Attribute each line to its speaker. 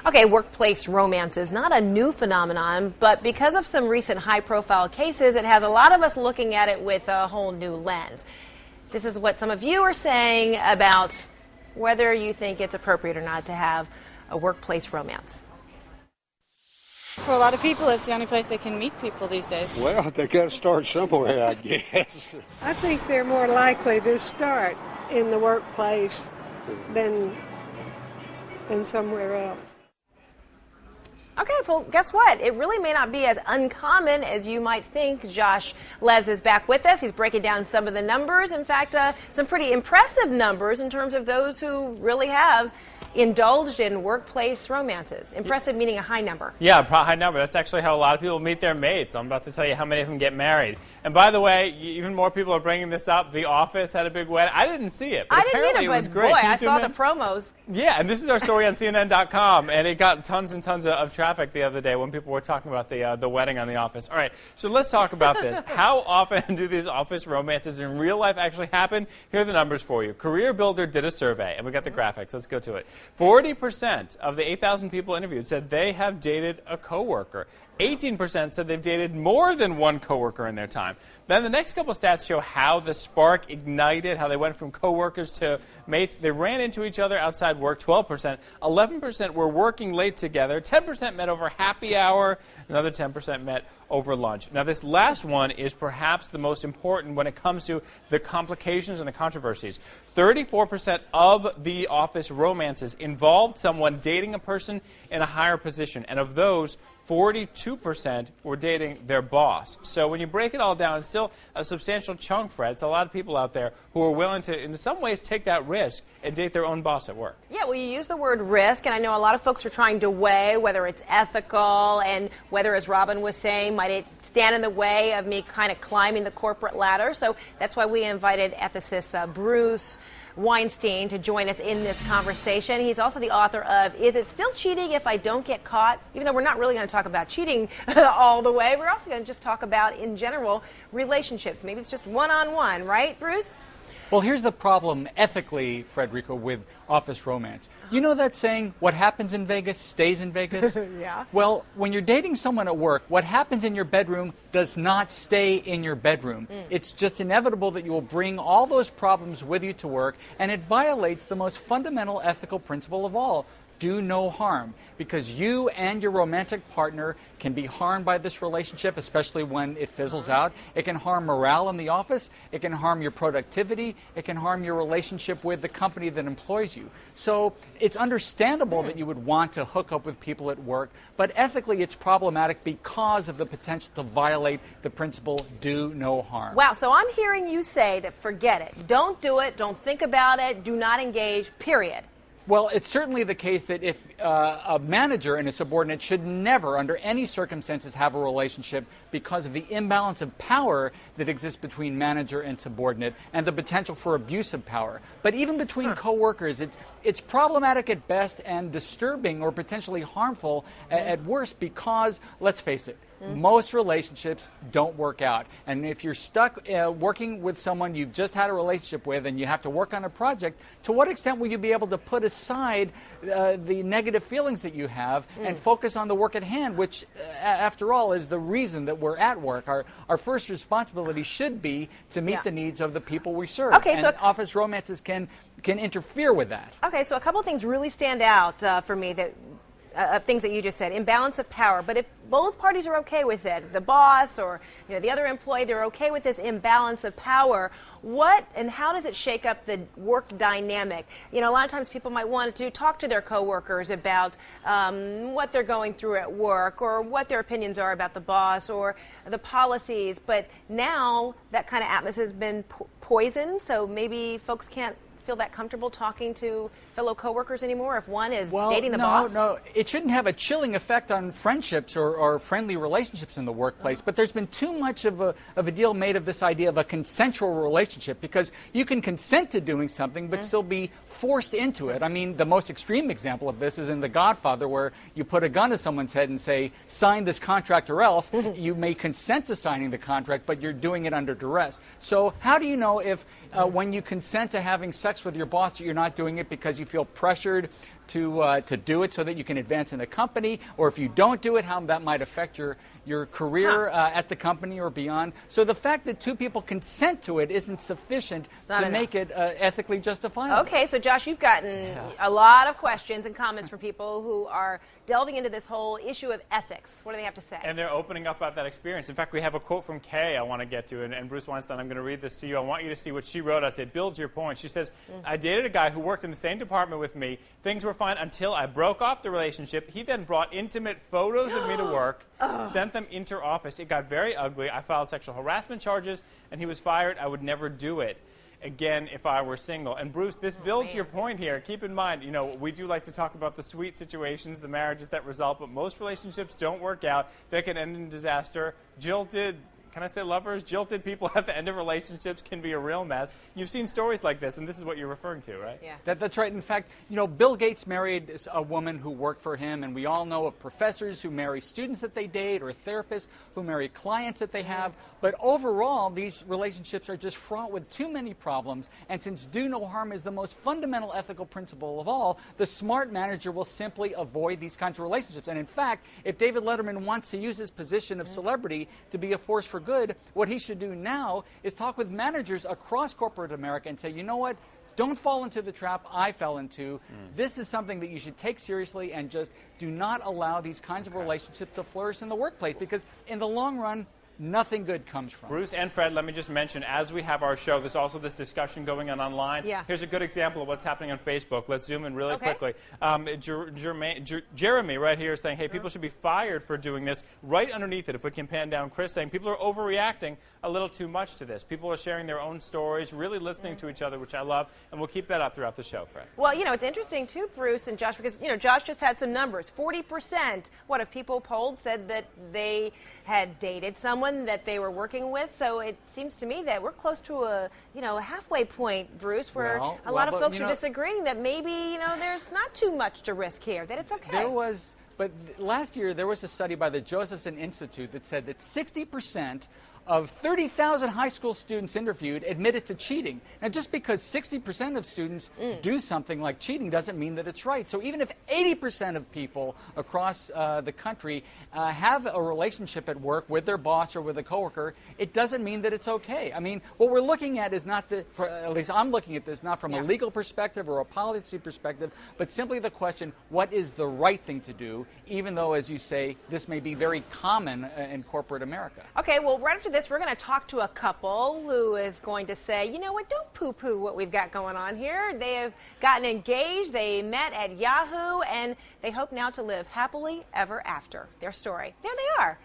Speaker 1: Okay, workplace romance is not a new phenomenon, but because of some recent high-profile cases, it has a lot of us looking at it with a whole new lens. This is what some of you are saying about whether you think it's appropriate or not to have a workplace romance.
Speaker 2: For a lot of people, it's the only place they can meet people these days.
Speaker 3: Well, they got to start somewhere, I guess.
Speaker 4: I think they're more likely to start in the workplace than somewhere else.
Speaker 1: Okay, well, guess what? It really may not be as uncommon as you might think. Josh Leves is back with us. He's breaking down some of the numbers. In fact, some pretty impressive numbers in terms of those who really have indulged in workplace romances. Impressive meaning a high number.
Speaker 5: Yeah, a high number. That's actually how a lot of people meet their mates. I'm about to tell you how many of them get married. And by the way, even more people are bringing this up. The Office had a big wedding. I didn't see it, but apparently it was great.
Speaker 1: Boy, I saw the promos.
Speaker 5: Yeah, and this is our story on CNN.com, and it got tons and tons of traffic the other day when people were talking about the wedding on The Office. All right, so let's talk about this. How often do these office romances in real life actually happen? Here are the numbers for you. Career Builder did a survey, and we got the graphics. Let's go to it. 40% of the 8,000 people interviewed said they have dated a coworker. 18% said they've dated more than one coworker in their time. Then the next couple stats show how the spark ignited, how they went from coworkers to mates. They ran into each other outside work, 12%. 11% were working late together. 10% met over happy hour. Another 10% met over lunch. Now, this last one is perhaps the most important when it comes to the complications and the controversies. 34% of the office romances involved someone dating a person in a higher position. And of those, 42% were dating their boss. So when you break it all down, it's still a substantial chunk, Fred. It's a lot of people out there who are willing to, in some ways, take that risk and date their own boss at work.
Speaker 1: Yeah, well, you use the word risk, and I know a lot of folks are trying to weigh whether it's ethical and whether, as Robin was saying, might it stand in the way of me kind of climbing the corporate ladder. So that's why we invited ethicist Bruce Weinstein to join us in this conversation. He's also the author of Is It Still Cheating If I Don't Get Caught? Even though we're not really going to talk about cheating all the way, we're also going to just talk about, in general, relationships. Maybe it's just one-on-one, right, Bruce?
Speaker 6: Well, here's the problem ethically, Frederica, with office romance. You know that saying, what happens in Vegas stays in Vegas?
Speaker 1: Yeah.
Speaker 6: Well, when you're dating someone at work, what happens in your bedroom does not stay in your bedroom. It's just inevitable that you will bring all those problems with you to work, and it violates the most fundamental ethical principle of all. Do no harm, because you and your romantic partner can be harmed by this relationship, especially when it fizzles out. It can harm morale in the office. It can harm your productivity. It can harm your relationship with the company that employs you. So it's understandable that you would want to hook up with people at work, but ethically it's problematic because of the potential to violate the principle, do no harm.
Speaker 1: Wow, so I'm hearing you say that forget it. Don't do it. Don't think about it. Do not engage, period.
Speaker 6: Well, it's certainly the case that if a manager and a subordinate should never, under any circumstances, have a relationship because of the imbalance of power that exists between manager and subordinate and the potential for abuse of power. But even between coworkers, it's problematic at best and disturbing or potentially harmful at worst because, let's face it, most relationships don't work out. And if you're stuck working with someone you've just had a relationship with and you have to work on a project, to what extent will you be able to put aside the negative feelings that you have and focus on the work at hand, which, after all, is the reason that we're at work. Our first responsibility should be to meet the needs of the people we serve.
Speaker 1: Okay,
Speaker 6: and office romances can interfere with that.
Speaker 1: Okay, so a couple of things really stand out for me that of things that you just said. Imbalance of power. But if both parties are okay with it, the boss or the other employee, they're okay with this imbalance of power, what and how does it shake up the work dynamic? A lot of times people might want to talk to their coworkers about what they're going through at work or what their opinions are about the boss or the policies. But now that kind of atmosphere has been poisoned, so maybe folks can't feel that comfortable talking to fellow coworkers anymore if one is dating the boss?
Speaker 6: No, it shouldn't have a chilling effect on friendships or friendly relationships in the workplace, but there's been too much of a deal made of this idea of a consensual relationship, because you can consent to doing something but still be forced into it. I mean, the most extreme example of this is in The Godfather, where you put a gun to someone's head and say, sign this contract or else. You may consent to signing the contract, but you're doing it under duress. So how do you know if when you consent to having sex with your boss, you're not doing it because you feel pressured to do it so that you can advance in the company, or if you don't do it, how that might affect your career at the company or beyond. So the fact that two people consent to it isn't sufficient to make it ethically justifiable.
Speaker 1: Okay, so Josh, you've gotten a lot of questions and comments from people who are delving into this whole issue of ethics. What do they have to say?
Speaker 5: And they're opening up about that experience. In fact, we have a quote from Kay I want to get to, and Bruce Weinstein, I'm going to read this to you. I want you to see what she wrote us. It builds your point. She says, I dated a guy who worked in the same department with me. Things were fine until I broke off the relationship. He then brought intimate photos of me to work, sent them inter-office. It got very ugly. I filed sexual harassment charges, and he was fired. I would never do it again if I were single. And Bruce, this builds your point here. Keep in mind, you know, we do like to talk about the sweet situations, the marriages that result, but most relationships don't work out. They can end in disaster. Jilted, can I say lovers? Jilted people at the end of relationships can be a real mess. You've seen stories like this, and this is what you're referring to, right?
Speaker 1: Yeah.
Speaker 6: That's right. In fact, you know, Bill Gates married a woman who worked for him, and we all know of professors who marry students that they date or therapists who marry clients that they have. But overall, these relationships are just fraught with too many problems, and since do no harm is the most fundamental ethical principle of all, the smart manager will simply avoid these kinds of relationships. And in fact, if David Letterman wants to use his position of celebrity to be a force for good, what he should do now is talk with managers across corporate America and say, you know what, don't fall into the trap I fell into. This is something that you should take seriously and just do not allow these kinds of relationships to flourish in the workplace, because in the long run, nothing good comes from it.
Speaker 5: Bruce and Fred, let me just mention, as we have our show, there's also this discussion going on online.
Speaker 1: Yeah.
Speaker 5: Here's a good example of what's happening on Facebook. Let's zoom in really quickly. Jeremy right here is saying, hey, people should be fired for doing this. Right underneath it, if we can pan down, Chris saying people are overreacting a little too much to this. People are sharing their own stories, really listening to each other, which I love, and we'll keep that up throughout the show, Fred.
Speaker 1: Well, you know, it's interesting, too, Bruce and Josh, because, you know, Josh just had some numbers. 40%, what if people polled said that they had dated someone that they were working with. So it seems to me that we're close to a, you know, a halfway point, Bruce, where a lot of folks are disagreeing that maybe, you know, there's not too much to risk here, that it's okay.
Speaker 6: But last year there was a study by the Josephson Institute that said that 60% of 30,000 high school students interviewed admitted to cheating. Now, just because 60% of students do something like cheating doesn't mean that it's right. So even if 80% of people across the country have a relationship at work with their boss or with a coworker, it doesn't mean that it's okay. I mean, what we're looking at is not at least I'm looking at this not from a legal perspective or a policy perspective, but simply the question, what is the right thing to do, even though, as you say, this may be very common in corporate America.
Speaker 1: Okay, well, right after this, we're going to talk to a couple who is going to say, you know what, don't poo-poo what we've got going on here. They have gotten engaged, they met at Yahoo, and they hope now to live happily ever after. Their story. There they are.